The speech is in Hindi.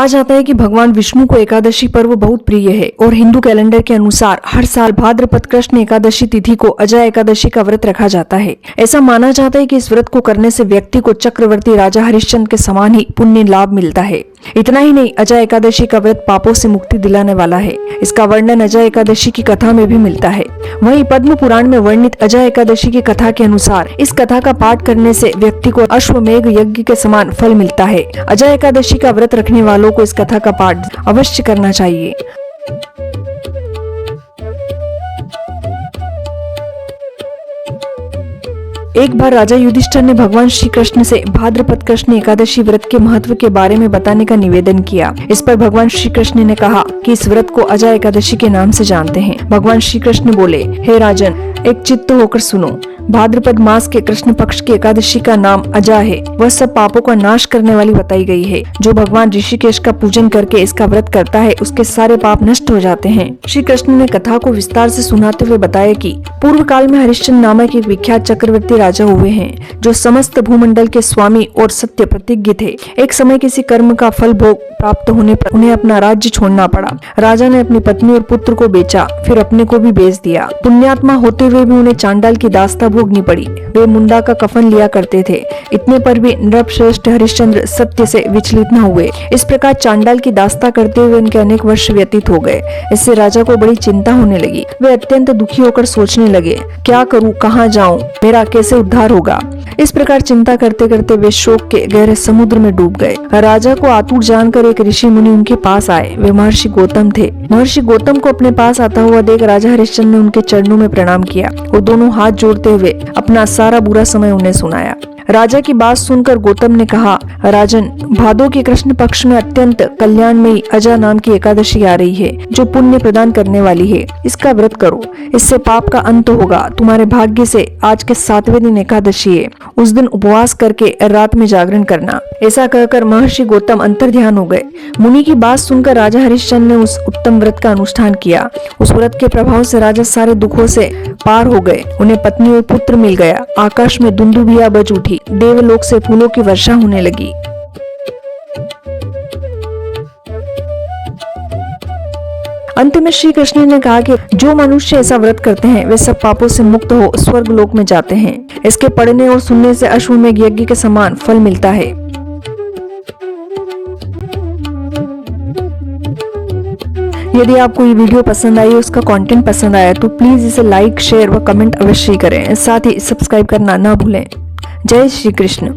जाता है कि भगवान विष्णु को एकादशी पर्व बहुत प्रिय है और हिंदू कैलेंडर के अनुसार हर साल भाद्रपद कृष्ण एकादशी तिथि को अजय एकादशी का व्रत रखा जाता है। ऐसा माना जाता है कि इस व्रत को करने से व्यक्ति को चक्रवर्ती राजा हरिश्चंद्र के समान ही पुण्य लाभ मिलता है। इतना ही नहीं, अजय एकादशी का व्रत पापों से मुक्ति दिलाने वाला है। इसका वर्णन अजय एकादशी की कथा में भी मिलता है। वहीं पद्म पुराण में वर्णित अजय एकादशी की कथा के अनुसार इस कथा का पाठ करने से व्यक्ति को अश्वमेघ यज्ञ के समान फल मिलता है। अजय एकादशी का व्रत रखने वालों को इस कथा का पाठ अवश्य करना चाहिए। एक बार राजा युधिष्ठिर ने भगवान श्री कृष्ण से भाद्रपद कृष्ण एकादशी व्रत के महत्व के बारे में बताने का निवेदन किया। इस पर भगवान श्री कृष्ण ने कहा कि इस व्रत को अजय एकादशी के नाम से जानते हैं। भगवान श्री कृष्ण बोले, हे राजन, एक चित्त होकर सुनो। भाद्रपद मास के कृष्ण पक्ष की एकादशी का नाम अजा है। वह सब पापों का नाश करने वाली बताई गई है। जो भगवान ऋषिकेश का पूजन करके इसका व्रत करता है, उसके सारे पाप नष्ट हो जाते हैं। श्री कृष्ण ने कथा को विस्तार से सुनाते हुए बताया कि पूर्व काल में हरिश्चंद्र नामक एक विख्यात चक्रवर्ती राजा हुए हैं, जो समस्त भूमंडल के स्वामी और सत्य प्रतिज्ञ थे। एक समय किसी कर्म का फल भोग प्राप्त होने पर उन्हें अपना राज्य छोड़ना पड़ा। राजा ने अपनी पत्नी और पुत्र को बेचा, फिर अपने को भी बेच दिया। पुण्यात्मा होते हुए भी उन्हें चांडाल की दास्ता भोगनी पड़ी। वे मुंडा का कफन लिया करते थे। इतने पर भी नृपश्रेष्ठ हरिश्चंद्र सत्य से विचलित न हुए। इस प्रकार चांडाल की दास्ता करते हुए उनके अनेक वर्ष व्यतीत हो गए। इससे राजा को बड़ी चिंता होने लगी। वे अत्यंत दुखी होकर सोचने लगे, क्या करूं, कहाँ जाऊं, मेरा कैसे उद्धार होगा। इस प्रकार चिंता करते करते वे शोक के गहरे समुद्र में डूब गए। राजा को आतुर जानकर एक ऋषि मुनि उनके पास आए। वे महर्षि गौतम थे। महर्षि गौतम को अपने पास आता हुआ देख राजा हरिश्चंद्र ने उनके चरणों में प्रणाम किया और दोनों हाथ जोड़ते हुए अपना सारा बुरा समय उन्हें सुनाया। राजा की बात सुनकर गौतम ने कहा, राजन, भादो के कृष्ण पक्ष में अत्यंत कल्याणमयी अजा नाम की एकादशी आ रही है, जो पुण्य प्रदान करने वाली है। इसका व्रत करो, इससे पाप का अंत होगा। तुम्हारे भाग्य से आज के 7वें दिन एकादशी है। उस दिन उपवास करके रात में जागरण करना। ऐसा कहकर महर्षि गौतम अंतर्ध्यान हो गए। मुनि की बात सुनकर राजा हरिश्चंद्र ने उस उत्तम व्रत का अनुष्ठान किया। उस व्रत के प्रभाव से राजा सारे दुखों से पार हो गए। उन्हें पत्नी और पुत्र मिल गया। आकाश में दुंदुभिया बज उठी। देवलोक से फूलों की वर्षा होने लगी। अंत में श्री कृष्ण ने कहा कि जो मनुष्य ऐसा व्रत करते हैं, वे सब पापों से मुक्त हो स्वर्ग लोक में जाते हैं। इसके पढ़ने और सुनने से अश्वमेघ यज्ञ के समान फल मिलता है। यदि आपको ये वीडियो पसंद आई, उसका कंटेंट पसंद आया, तो प्लीज इसे लाइक, शेयर व कमेंट अवश्य करें। साथ ही सब्सक्राइब करना ना भूलें। जय श्री कृष्ण।